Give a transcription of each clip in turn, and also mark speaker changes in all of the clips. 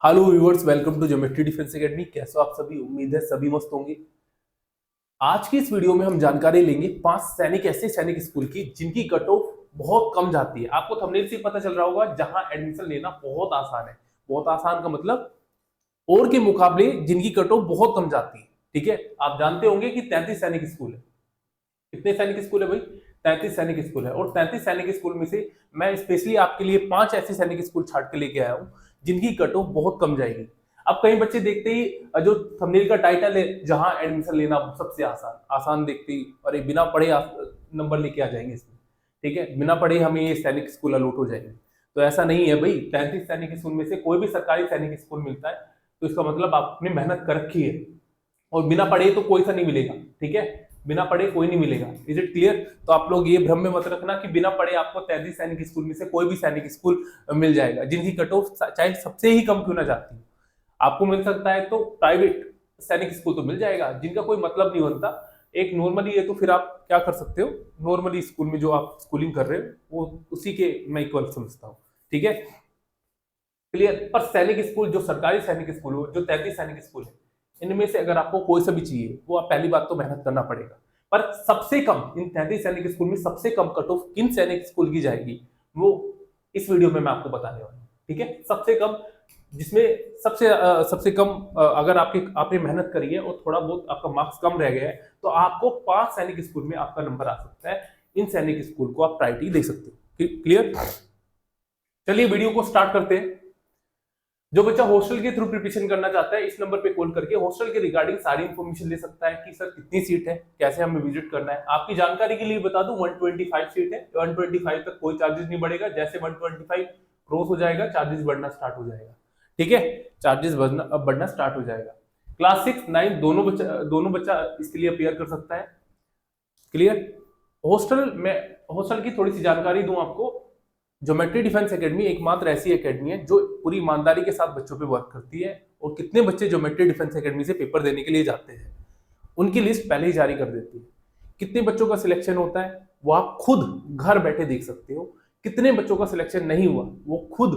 Speaker 1: Hello viewers, welcome to geometry defence academy. कैसे हो आप सभी? उम्मीद है सभी मस्त होंगे। आज की इस वीडियो में हम जानकारी लेंगे 5 ऐसे सैनिक स्कूल की जिनकी कट ऑफ बहुत कम जाती है। आपको थंबनेल से पता चल रहा होगा, जहां एडमिशन लेना बहुत आसान है। बहुत आसान का मतलब और के मुकाबले जिनकी कट ऑफ बहुत कम जाती है। ठीक है, आप जानते होंगे कि 33 सैनिक स्कूल है। कितने सैनिक स्कूल है भाई? 33 सैनिक स्कूल है। और 33 सैनिक स्कूल में से मैं स्पेशली आपके लिए 5 ऐसे सैनिक स्कूल छाट के लेके आया हूं जिनकी कट ऑफ बहुत कम जाएगी। अब कई बच्चे देखते ही जो थंबनेल का टाइटल है, जहां एडमिशन लेना सबसे आसान, आसान देखते ही अरे बिना पढ़े नंबर लेके आ जाएंगे इसमें। ठीक है, बिना पढ़े हमें ये सैनिक स्कूल अलॉट हो जाएंगे। तो ऐसा नहीं है भाई। 33 सैनिक स्कूल में से कोई भी सरकारी सैनिक स्कूल मिलता है तो इसका मतलब आपने मेहनत कर रखी है। और बिना पढ़े तो कोई सा नहीं मिलेगा। ठीक है, बिना पढ़े कोई नहीं मिलेगा। Is it clear? तो आप लोग ये भ्रम में मत रखना कि बिना पढ़े आपको 33 सैनिक स्कूल में से कोई भी सैनिक स्कूल मिल जाएगा, जिनकी कट ऑफ चाहे सबसे ही कम क्यों ना जाती है। आपको मिल सकता है तो प्राइवेट सैनिक स्कूल तो मिल जाएगा जिनका कोई मतलब नहीं बनता। एक नॉर्मली है तो फिर आप क्या कर सकते हो, नॉर्मली स्कूल में जो आप स्कूलिंग कर रहे हो वो उसी के मैं इक्वल समझता हूँ। ठीक है, क्लियर? पर सैनिक स्कूल, जो सरकारी सैनिक स्कूल हो, जो 33 सैनिक स्कूल है, इनमें से अगर आपको कोई सा भी चाहिए वो आप पहली बात तो मेहनत करना पड़ेगा। पर सबसे कम इन 33 सैनिक स्कूल में सबसे कम कट ऑफ किन सैनिक स्कूल की जाएगी वो इस वीडियो में मैं आपको बताने वाला हूँ। ठीक है, सबसे कम, जिसमें सबसे कम अगर आपने मेहनत करी है और थोड़ा बहुत आपका मार्क्स कम रह गया है तो आपको 5 सैनिक स्कूल में आपका नंबर आ सकता है। इन सैनिक स्कूल को आप प्रायोरिटी दे सकते हो। क्लियर? चलिए वीडियो को स्टार्ट करते हैं। जो बच्चा हॉस्टल के थ्रू प्रिपरेशन करना चाहता है, इस नंबर पे कॉल करके हॉस्टल के रिगार्डिंग सारी इंफॉर्मेशन ले सकता है कि सर कितनी सीट है, कैसे हमें विजिट करना है। आपकी जानकारी के लिए बता दूं 125 सीट है। 125 तक कोई चार्जेस नहीं बढ़ेगा। जैसे 125 क्रॉस हो जाएगा चार्जेस बढ़ना स्टार्ट हो जाएगा। ठीक है, चार्जेस बढ़ना स्टार्ट हो जाएगा। क्लास 6 9 दोनों बच्चा इसके लिए अपियर कर सकता है। क्लियर? हॉस्टल में, हॉस्टल की थोड़ी सी जानकारी दूं आपको। ज्योमेट्री डिफेंस एकेडमी एकमात्र ऐसी एकेडमी है जो पूरी ईमानदारी के साथ बच्चों पे वर्क करती है। और कितने बच्चे ज्योमेट्री डिफेंस एकेडमी से पेपर देने के लिए जाते हैं उनकी लिस्ट पहले ही जारी कर देती है। कितने बच्चों का सिलेक्शन होता है वो आप खुद घर बैठे देख सकते हो। कितने बच्चों का सिलेक्शन नहीं हुआ वो खुद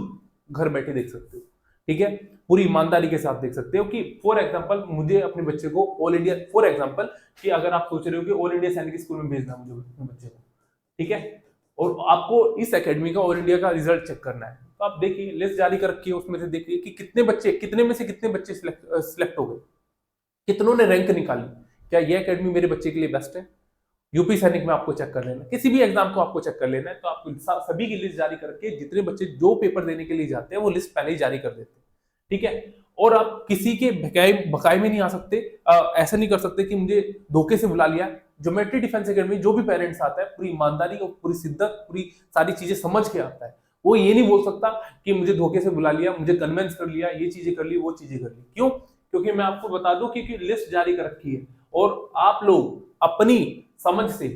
Speaker 1: घर बैठे देख सकते हो। ठीक है, पूरी ईमानदारी के साथ देख सकते हो कि फॉर एग्जांपल मुझे अपने बच्चे को ऑल इंडिया, फॉर एग्जांपल कि अगर आप सोच रहे हो कि ऑल इंडिया सैनिक स्कूल में भेजना मुझे अपने बच्चे को, ठीक है, और आपको इस एकेडमी का ऑल इंडिया का रिजल्ट चेक करना है तो आप देखिए लिस्ट जारी कर रखी है, उसमें से देखिए कि कितने बच्चे, कितने में से कितने बच्चे सिलेक्ट हो गए, कितनों ने रैंक निकाली। क्या ये एकेडमी मेरे बच्चे के लिए बेस्ट है? यूपी सैनिक में आपको चेक कर लेना, किसी भी एग्जाम को आपको चेक कर लेना है तो आपको सभी की लिस्ट जारी करके जितने बच्चे जो पेपर देने के लिए जाते हैं वो लिस्ट पहले ही जारी कर देते हैं। ठीक है, और आप किसी के बकाए में नहीं आ सकते। ऐसा नहीं कर सकते कि मुझे धोखे से बुला लिया। ज्योमेट्री डिफेंस एकेडमी जो भी पेरेंट्स आता है पूरी ईमानदारी और पूरी शिद्दत, पूरी सारी चीजें समझ के आता है। वो ये नहीं बोल सकता कि मुझे धोखे से बुला लिया, मुझे कन्वेंस कर लिया, ये चीजें कर ली, वो चीजें कर ली। क्यों? क्योंकि मैं आपको बता दूं कि लिस्ट जारी कर रखी है और आप लोग अपनी समझ से,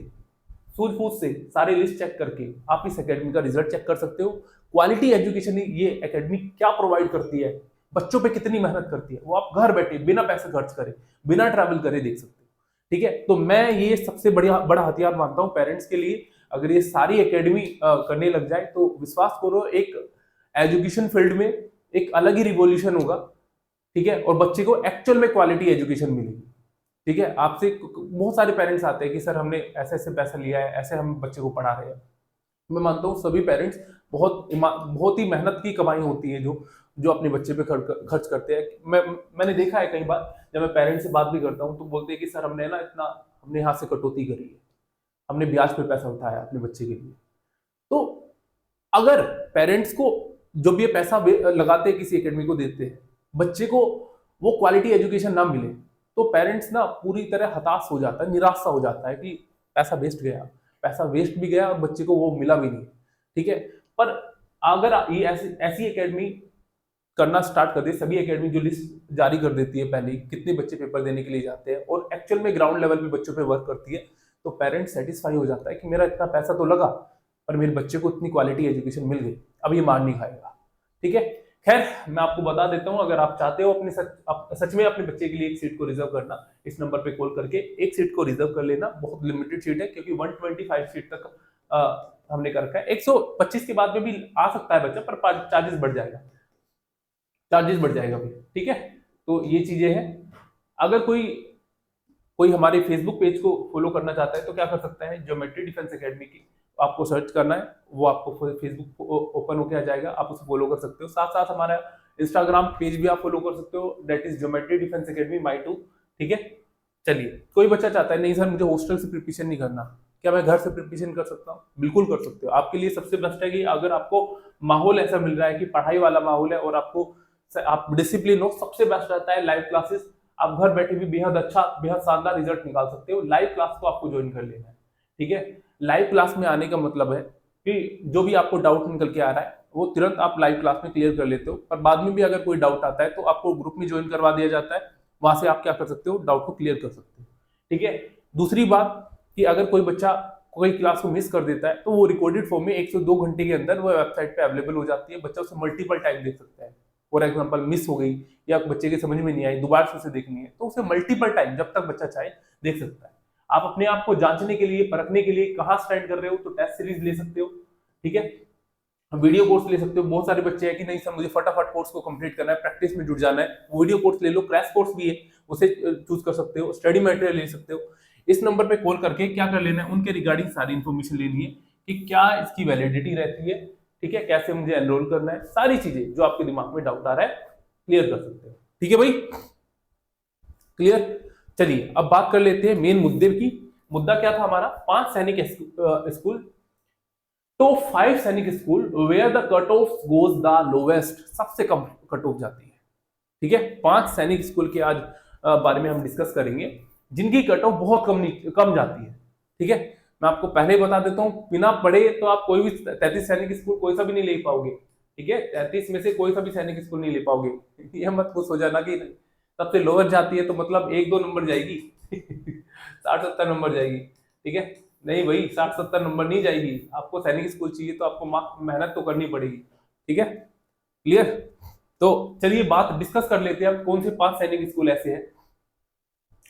Speaker 1: सूझबूझ से सारे लिस्ट चेक करके आप इस एकेडमी का रिजल्ट चेक कर सकते हो। क्वालिटी एजुकेशन ये एकेडमी क्या प्रोवाइड करती है, बच्चों पे कितनी मेहनत करती है, वो आप घर बैठे बिना पैसे खर्च करे, बिना ट्रैवल करे देख सकते हो। ठीक है, तो मैं ये सबसे बड़ा हथियार मानता हूँ पेरेंट्स के लिए। अगर ये सारी एकेडमी करने लग जाए तो विश्वास करो एक एजुकेशन फील्ड में एक अलग ही रिवॉल्यूशन होगा। ठीक है, और बच्चे को एक्चुअल में क्वालिटी एजुकेशन मिलेगी। ठीक है, आपसे बहुत सारे पेरेंट्स आते हैं कि सर हमने ऐसे ऐसे पैसा लिया है, ऐसे हम बच्चे को पढ़ा रहे हैं। मैं मानता हूँ सभी पेरेंट्स बहुत ही मेहनत की कमाई होती है जो जो अपने बच्चे पे खर्च करते हैं। मैंने देखा है कई बार जब मैं पेरेंट्स से बात भी करता हूँ तो बोलते हैं कि सर हमने ना इतना, हमने यहाँ से कटौती करी है, हमने ब्याज पे पैसा उठाया अपने बच्चे के लिए। तो अगर पेरेंट्स को जब ये पैसा लगाते हैं किसी एकेडमी को देते हैं, बच्चे को वो क्वालिटी एजुकेशन ना मिले तो पेरेंट्स ना पूरी तरह हताश हो जाता है, निराश सा हो जाता है कि पैसा वेस्ट गया, पैसा वेस्ट भी गया और बच्चे को वो मिला भी नहीं। ठीक है, पर अगर ये ऐसी ऐसी एकेडमी करना स्टार्ट कर दे, सभी एकेडमी जो लिस्ट जारी कर देती है पहले कितने बच्चे पेपर देने के लिए जाते हैं और एक्चुअल में ग्राउंड लेवल पे बच्चों पे वर्क करती है, तो पेरेंट्स सेटिस्फाई हो जाता है कि मेरा इतना पैसा तो लगा पर मेरे बच्चे को इतनी क्वालिटी एजुकेशन मिल गई, अब ये मार नहीं खाएगा। ठीक है, खैर मैं आपको बता देता हूं, अगर आप चाहते हो अपने सच में अपने बच्चे के लिए एक सीट को रिजर्व करना, इस नंबर पे कॉल करके एक सीट को रिजर्व कर लेना। बहुत लिमिटेड सीट है क्योंकि 125 सीट तक हमने कर रखा है। 125 के बाद में भी आ सकता है बच्चा पर चार्जेस बढ़ जाएगा। चार्जेस बढ़ जाएगा भाई, ठीक है। तो ये चीजें हैं। अगर कोई कोई हमारे फेसबुक पेज को फॉलो करना चाहता है तो क्या कर सकता है, ज्योमेट्री डिफेंस एकेडमी की आपको सर्च करना है, वो आपको फेसबुक ओपन होकर आ जाएगा, आप उसे फॉलो कर सकते हो। साथ साथ हमारा इंस्टाग्राम पेज भी आप फॉलो कर सकते हो, that is geometry defence academy my too, ठीक है। चलिए, कोई बच्चा चाहता है नहीं सर मुझे हॉस्टल से प्रिपरेशन नहीं करना, क्या मैं घर से प्रिपरेशन कर सकता हूँ? बिल्कुल कर सकते हो। आपके लिए सबसे बेस्ट है कि अगर आपको माहौल ऐसा मिल रहा है कि पढ़ाई वाला माहौल है और आपको आप डिसिप्लिन हो, सबसे बेस्ट रहता है लाइव क्लासेस। आप घर बैठे भी बेहद अच्छा बेहद शानदार रिजल्ट निकाल सकते हो। लाइव क्लास को आपको ज्वाइन कर लेना है, ठीक है। लाइव क्लास में आने का मतलब है कि जो भी आपको डाउट निकल के आ रहा है वो तुरंत आप लाइव क्लास में क्लियर कर लेते हो, पर बाद में भी अगर कोई डाउट आता है तो आपको ग्रुप में ज्वाइन करवा दिया जाता है, वहां से आप क्या कर सकते हो, डाउट को क्लियर कर सकते हो, ठीक है। दूसरी बात कि अगर कोई बच्चा कोई क्लास को मिस कर देता है तो वो रिकॉर्डेड फॉर्म में 1 से 2 घंटे के अंदर वो वेबसाइट पे अवेलेबल हो जाती है, बच्चा उसे मल्टीपल टाइम देख सकता है। फॉर एग्जाम्पल मिस हो गई या बच्चे के समझ में नहीं आई, दोबारा से उसे देखनी है, तो उसे मल्टीपल टाइम जब तक बच्चा चाहे देख सकता है। आप अपने आप को जांचने के लिए, परखने के लिए कहाँ स्टैंड कर रहे हो, तो टेस्ट सीरीज ले सकते हो, ठीक है। वीडियो कोर्स ले सकते हो। बहुत सारे बच्चे हैं कि नहीं सर मुझे फटाफट कोर्स को कंप्लीट करना है, प्रैक्टिस में जुट जाना है, वीडियो कोर्स ले लो, क्रैश कोर्स भी है, उसे चूज कर सकते हो, स्टडी मटेरियल ले सकते हो। इस नंबर पे कॉल करके क्या कर लेना है, उनके रिगार्डिंग सारी इंफॉर्मेशन लेनी है कि क्या इसकी वैलिडिटी रहती है, ठीक है, कैसे मुझे एनरोल करना है, सारी चीजें जो आपके दिमाग में डाउट आ रहा है क्लियर कर सकते हो, ठीक है भाई, क्लियर। चलिए अब बात कर लेते हैं मेन मुद्दे की। मुद्दा क्या था हमारा, 5 सैनिक स्कूल, तो 5 Sainik school where the cut off goes the lowest, सबसे कम कट ऑफ जाती है, ठीक है। 5 सैनिक स्कूल के आज बारे में हम डिस्कस करेंगे जिनकी कट ऑफ बहुत कम जाती है, ठीक है। मैं आपको पहले ही बता देता हूं, बिना पढ़े तो आप कोई भी 33 सैनिक स्कूल कोई सा भी नहीं ले पाओगे, ठीक है। 33 में से कोई सा भी सैनिक स्कूल नहीं ले पाओगे ये मत खुश हो जाना कि सबसे लोअर जाती है तो मतलब 1-2 नंबर जाएगी 60-70 नंबर जाएगी, ठीक है। नहीं भाई, 60-70 नंबर नहीं जाएगी, आपको सैनिक स्कूल चाहिए तो आपको मेहनत तो करनी पड़ेगी, ठीक है, क्लियर। तो चलिए बात डिस्कस कर लेते हैं अब कौन से 5 सैनिक स्कूल ऐसे हैं।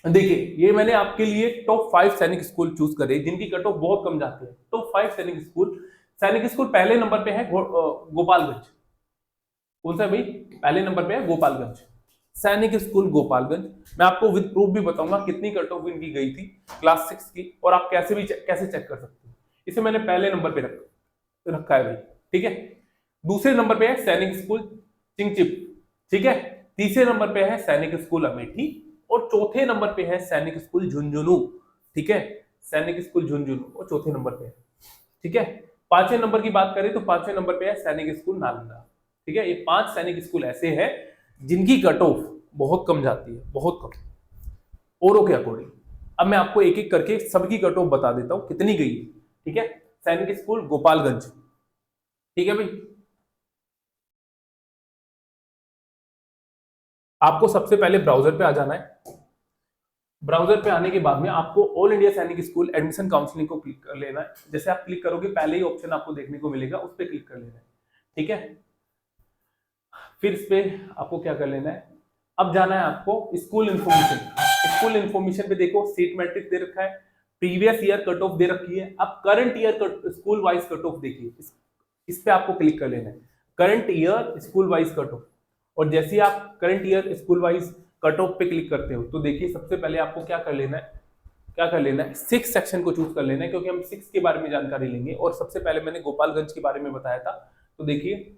Speaker 1: देखिए ये मैंने आपके लिए टॉप 5 सैनिक स्कूल चूज करे जिनकी कट ऑफ बहुत कम जाती है। टॉप 5 सैनिक स्कूल पहले नंबर पे है गोपालगंज। कौन सा भाई, पहले नंबर पे है गोपालगंज, सैनिक स्कूल गोपालगंज। मैं आपको विद प्रूफ भी बताऊंगा कितनी कट ऑफ इनकी गई थी क्लास 6 की, और आप कैसे चेक कर सकते हो। इसे मैंने पहले नंबर पे रखा है भाई, ठीक है। दूसरे नंबर पे है सैनिक स्कूल चिंगचिप, ठीक है। तीसरे नंबर पे है सैनिक स्कूल अमेठी, और चौथे नंबर पे है सैनिक स्कूल झुंझुनू, ठीक है। सैनिक स्कूल झुंझुनू और चौथे नंबर पे है, ठीक है। 5वें नंबर की बात करें तो 5वें नंबर पे है सैनिक स्कूल नालंदा, ठीक है। ये 5 सैनिक स्कूल ऐसे हैं जिनकी कट ऑफ बहुत कम जाती है, बहुत कम औरों के अकॉर्डिंग। अब मैं आपको एक एक करके सबकी कट ऑफ बता देता हूं कितनी गई है, ठीक है। सैनिक स्कूल गोपालगंज, ठीक है भाई, आपको सबसे पहले ब्राउजर पे आ जाना है। ब्राउजर पे आने के बाद में आपको ऑल इंडिया सैनिक स्कूल एडमिशन काउंसलिंग को क्लिक कर लेना है। जैसे आप क्लिक करोगे पहले ही ऑप्शन आपको देखने को मिलेगा, उस पर क्लिक कर लेना है, ठीक है। फिर इस पे आपको क्या कर लेना है, अब जाना है आपको स्कूल इन्फॉर्मेशन। स्कूल इन्फॉर्मेशन पे देखो सीट मैट्रिक्स दे रखा है, प्रीवियस ईयर कट ऑफ दे रखी है। अब current year school wise cut off देखिए, इस पे आपको क्लिक कर लेना है, current year school wise cut off. और जैसे ही आप current year school wise cut off पे क्लिक करते हो तो देखिए सबसे पहले आपको क्या कर लेना है, 6 सेक्शन को चूज कर लेना है, क्योंकि हम 6 के बारे में जानकारी लेंगे। और सबसे पहले मैंने गोपालगंज के बारे में बताया था, तो देखिए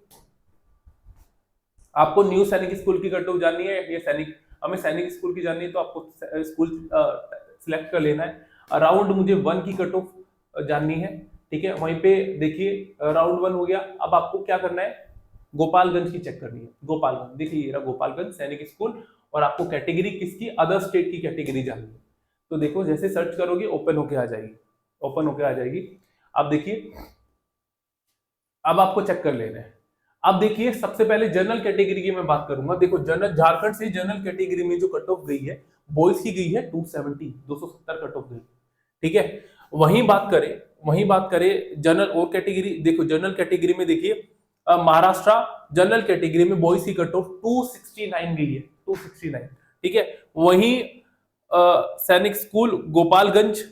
Speaker 1: आपको न्यू सैनिक स्कूल की कट ऑफ जाननी है, ये हमें सैनिक स्कूल की जाननी है, तो आपको स्कूल सिलेक्ट कर लेना है। अराउंड मुझे 1 की कट ऑफ जाननी है, ठीक है। वहीं पे देखिए राउंड 1 हो गया। अब आपको क्या करना है, गोपालगंज की चेक करनी है। गोपालगंज देखिए ये रहा गोपालगंज सैनिक स्कूल, और आपको कैटेगरी किसकी, अदर स्टेट की कैटेगरी जाननी है। तो देखो जैसे सर्च करोगे ओपन होके आ जाएगी, ओपन होके आ जाएगी। अब देखिए अब आपको चेक कर लेना है। अब देखिए सबसे पहले जनरल कैटेगरी की मैं बात करूंगा। देखो जनरल झारखंड से जनरल कैटेगरी में जो कट ऑफ गई है बॉयज की गई है 270 कट ऑफ गई, ठीक है। वहीं बात करें जनरल और कैटेगरी, देखो जनरल कैटेगरी में देखिए महाराष्ट्र जनरल कैटेगरी में बॉयज की कट ऑफ 269 गई है, 269, ठीक है। वहीं सैनिक स्कूल गोपालगंज,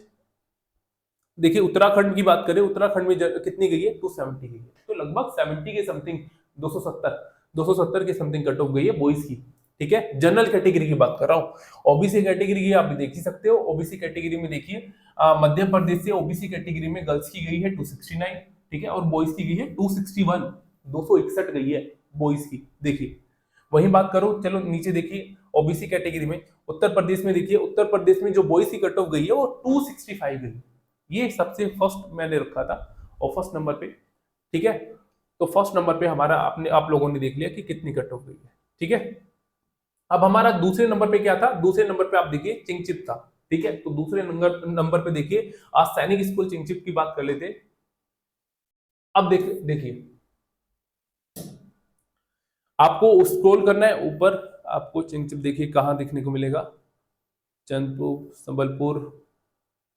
Speaker 1: देखिए उत्तराखंड की बात करें, उत्तराखंड में कितनी गई है, 270 गई है, तो लगभग 70 के समथिंग 270 270 के समथिंग कट ऑफ गई है बॉयज की। ठीक है, जनरल कैटेगरी की बात कर रहा हूँ। ओबीसी कैटेगरी की आप भी देख ही सकते हो। ओबीसी कैटेगरी में देखिए मध्य प्रदेश से ओबीसी कैटेगरी में गर्ल्स की गई है 269, ठीक है, और बॉयज की गई है 261, 261 गई है बॉयज की। देखिए वही बात करो, चलो नीचे देखिए ओबीसी कैटेगरी में उत्तर प्रदेश में देखिए, उत्तर प्रदेश में जो बॉयज की कट ऑफ गई है वो 265 गई। ये सबसे फर्स्ट मैंने रखा था और फर्स्ट नंबर पे। ठीक है, तो फर्स्ट नंबर पे हमारा आपने आप लोगों ने देख लिया कि कितनी कट ऑफ गई है। ठीक है, अब हमारा दूसरे नंबर पे क्या था? दूसरे नंबर पे आप देखिए चिंगचिप था। ठीक है, तो दूसरे नंबर पे देखिए आज सैनिक स्कूल चिंगचिप की बात कर लेते। अब देखिए आपको स्क्रॉल करना है ऊपर, आपको चिंगचिप देखिए कहां देखने को मिलेगा। चंद्रपुर, संबलपुर,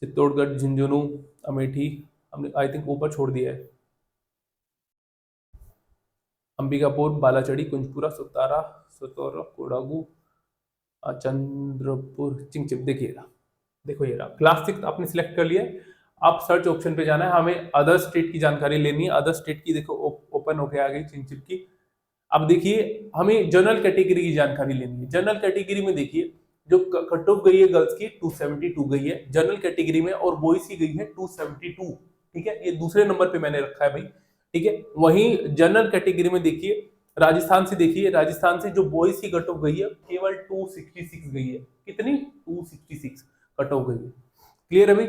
Speaker 1: चित्तौड़गढ़, झुंझुनू, अमेठी, हमने आई थिंक ऊपर छोड़ दिया है। अंबिकापुर, बालाचड़ी, कुंजपुरा, सुतारा, सुतौरा, कोडागू, चंद्रपुर, चिंगचिप। देखिएगा, देखो ये रहा क्लास 6 आपने सिलेक्ट कर लिया है। आप सर्च ऑप्शन पे जाना है, हमें अदर स्टेट की जानकारी लेनी है। अदर स्टेट की देखो ओपन होके आ गई चिंगचिप की। अब देखिए हमें जनरल कैटेगरी की जानकारी लेनी है। जनरल कैटेगरी में देखिए जो कट ऑफ गई है गर्ल्स की 272 गई है जनरल कैटेगरी में, और बॉयज की गई है 272। ठीक है, ये दूसरे नंबर पे मैंने रखा है भाई। ठीक है, वहीं जनरल कैटेगरी में देखिए राजस्थान से, देखिए राजस्थान से जो बॉयज की कट ऑफ गई है केवल 266 गई है। कितनी? 266 कट ऑफ गई है। क्लियर है भाई?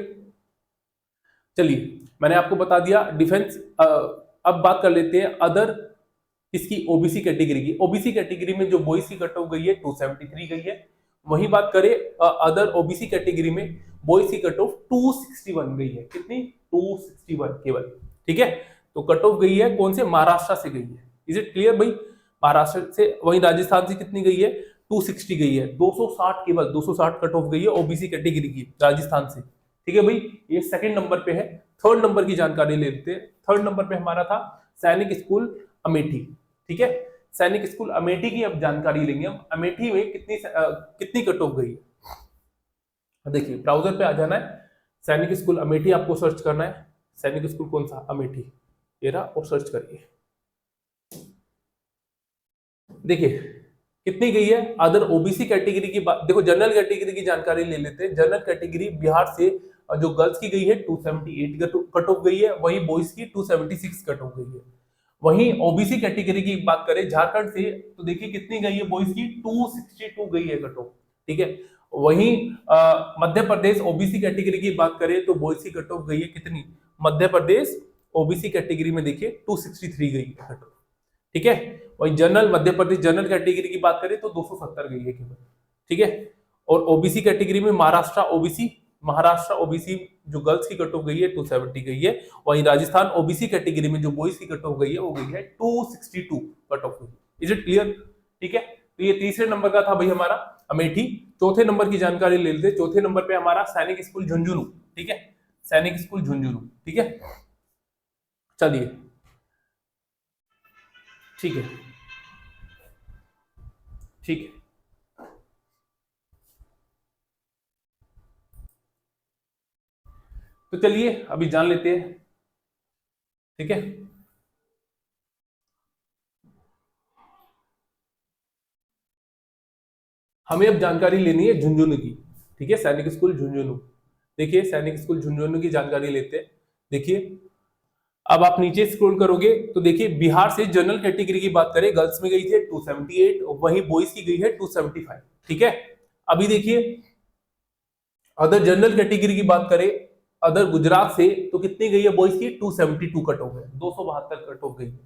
Speaker 1: चलिए मैंने आपको बता दिया डिफेंस। अब बात कर लेते हैं अदर किसकी? ओबीसी कैटेगरी की। ओबीसी कैटेगरी में जो बॉयज की कट ऑफ गई है 273 गई है। वहीं बात करें अदर ओबीसी कैटेगरी में बॉयज की कट ऑफ 261 गई है। कितनी? 261 केवल। ठीक है, तो कट ऑफ गई है कौन से? महाराष्ट्र से गई है। इज इट क्लियर भाई? महाराष्ट्र से। वहीं राजस्थान से कितनी गई है? 260 गई है। 260 केवल 260 कट ऑफ गई है ओबीसी कैटेगरी की राजस्थान से। ठीक है भाई, ये सेकंड नंबर पे है। थर्ड नंबर की जानकारी ले लेते हैं। थर्ड नंबर पे हमारा था सैनिक स्कूल अमेठी। ठीक है, सैनिक स्कूल अमेठी की अब जानकारी लेंगे हम। अमेठी में कितनी कट ऑफ गई है? देखिए ब्राउजर पे आ जाना है, सैनिक स्कूल अमेठी आपको सर्च करना है। सैनिक स्कूल कौन सा? अमेठी, ये रहा, और सर्च करिए। देखिए कितनी गई है। अदर ओबीसी कैटेगरी की बात देखो, जनरल कैटेगरी की जानकारी ले लेते हैं। जनरल कैटेगरी बिहार से जो गर्ल्स की गई है 278 कट ऑफ गई है। वहीं बॉयज की 276 कट ऑफ गई है। वहीं ओबीसी कैटेगरी की बात करें झारखंड से, तो देखिए कितनी गई है बॉयज की? 262 गई है कट ऑफ। ठीक है, वहीं मध्य प्रदेश ओबीसी कैटेगरी की बात करें तो बॉयज की कट ऑफ गई है कितनी? मध्य प्रदेश ओबीसी कैटेगरी में देखिए 263 गई है कट ऑफ। ठीक है, वही general Madhya Pradesh general category की बात करें तो 270 गई है केवल। ठीक है, और ओबीसी कैटेगरी में महाराष्ट्र ओबीसी जो गर्ल्स की कट ऑफ गई है 270 गई है। वहीं राजस्थान ओबीसी कैटेगरी में जो बॉयज की कट ऑफ गई है वो गई है 262 कट ऑफ हुई। Is it clear? ठीक है, तो ये तीसरे नंबर का था भाई हमारा अमेठी। चौथे नंबर की जानकारी ले लेते। चौथे नंबर पे हमारा सैनिक स्कूल झुंझुनू। ठीक है, सैनिक स्कूल झुंझुनू। ठीक है, चलिए ठीक है, ठीक है, तो चलिए अभी जान लेते हैं। ठीक है, हमें अब जानकारी लेनी है झुंझुनू की। ठीक है, सैनिक स्कूल झुंझुनू। देखिए सैनिक स्कूल झुंझुनू की जानकारी लेते हैं। देखिए अब आप नीचे स्क्रॉल करोगे तो देखिए बिहार से जनरल कैटेगरी की बात करें गर्ल्स में गई थी 278, वहीं बॉयज की गई है 275। ठीक है, अभी देखिए अदर जनरल कैटेगरी की बात करें अदर गुजरात से तो कितनी गई है बॉयज की? 272 कट ऑफ है, 272 कट ऑफ गई है।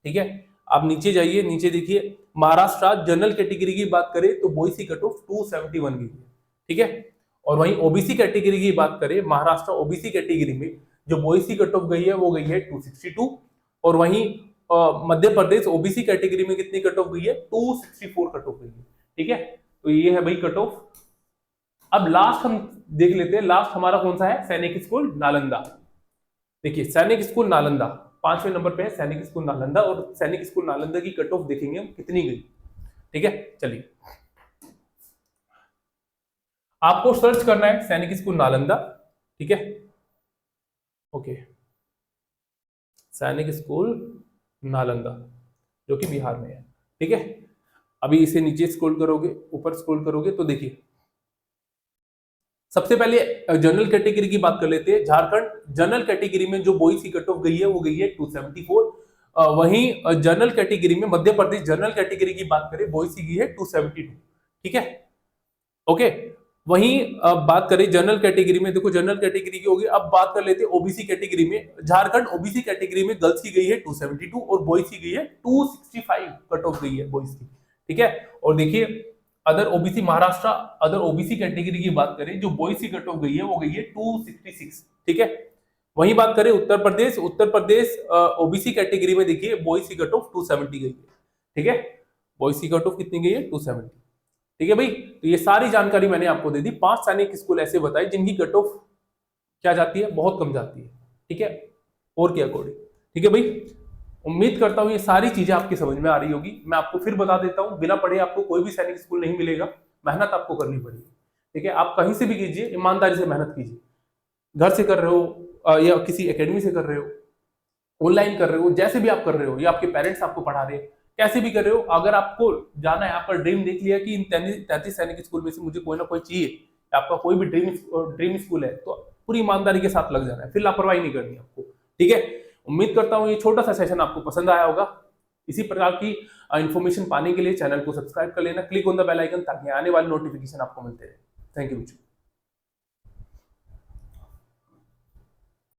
Speaker 1: ठीक है, आप नीचे जाइए, नीचे देखिए महाराष्ट्र जनरल कैटेगरी की बात करें तो बॉयज की कट ऑफ 271 गई है। ठीक है, और वहीं ओबीसी कैटेगरी की बात करें महाराष्ट्र ओबीसी कैटेगरी में जो बॉयज की कट ऑफ गई है वो गई है 262, और वहीं मध्य प्रदेश ओबीसी कैटेगरी में कितनी कट ऑफ गई है? 264 कट ऑफ गई है। ठीक है, तो ये है भाई कट ऑफ। अब लास्ट हम देख लेते हैं, लास्ट हमारा कौन सा है? सैनिक स्कूल नालंदा। देखिए सैनिक स्कूल नालंदा 5वें नंबर पे है, सैनिक स्कूल नालंदा। और सैनिक स्कूल नालंदा की कट ऑफ देखेंगे हम कितनी गई। ठीक है, चलिए आपको सर्च करना है सैनिक स्कूल नालंदा। ठीक है, ओके, सैनिक स्कूल नालंदा जो कि बिहार में है। ठीक है, अभी इसे नीचे स्क्रॉल करोगे, ऊपर स्क्रॉल करोगे तो देखिए सबसे पहले जनरल कैटेगरी की बात कर लेते हैं। झारखंड जनरल कैटेगरी में जो बॉयज की कट ऑफ गई है वो गई है 274। वहीं जनरल कैटेगरी में मध्य प्रदेश जनरल कैटेगरी की बात करें बॉयज की गई है 272। ठीक है, ओके। वहीं बात करें जनरल कैटेगरी में, देखो जनरल कैटेगरी की होगी। अब बात कर लेते हैं ओबीसी कैटेगरी में। झारखंड ओबीसी कैटेगरी में गर्ल्स की गई है 272 और बॉयज की गई है 265 कट ऑफ गई है बॉयज की। ठीक है, और देखिए other OBC Maharashtra other OBC category की बात करें जो बॉयज की कट ऑफ गई है वो गई है 266। ठीक है, वहीं बात करें उत्तर प्रदेश ओबीसी कैटेगरी में देखिए बॉयज की कट ऑफ 270 गई है। ठीक है, बॉयज की कट ऑफ कितनी गई है 270। ठीक है भाई, तो ये सारी जानकारी मैंने आपको दे दी। 5 सैनिक स्कूल ऐसे बताए जिनकी कट ऑफ क्या जाती है, बहुत कम जाती है। ठीक है, और क्या अकॉर्डिंग। ठीक है भाई, उम्मीद करता हूं ये सारी चीजें आपकी समझ में आ रही होगी। मैं आपको फिर बता देता हूं, बिना पढ़े आपको कोई भी सैनिक स्कूल नहीं मिलेगा, मेहनत आपको करनी पड़ेगी। ठीक है, आप कहीं से भी कीजिए, ईमानदारी से मेहनत कीजिए। घर से कर रहे हो या किसी एकेडमी से कर रहे हो, ऑनलाइन कर रहे हो, जैसे भी आप कर रहे हो, या आपके पेरेंट्स आपको पढ़ा रहे हैं, कैसे भी कर रहे हो, अगर आपको जाना है, आपका ड्रीम देख लिया कि इन 33 सैनिक स्कूल में से मुझे कोई ना कोई चाहिए, आपका कोई भी ड्रीम स्कूल है, तो पूरी ईमानदारी के साथ लग जाना है, फिर लापरवाही नहीं करनी आपको। ठीक है, उम्मीद करता हूं ये छोटा सा सेशन आपको पसंद आया होगा। इसी प्रकार की इंफॉर्मेशन पाने के लिए चैनल को सब्सक्राइब कर लेना, click on the bell icon, ताकि आने वाले नोटिफिकेशन आपको मिलते रहे। Thank you.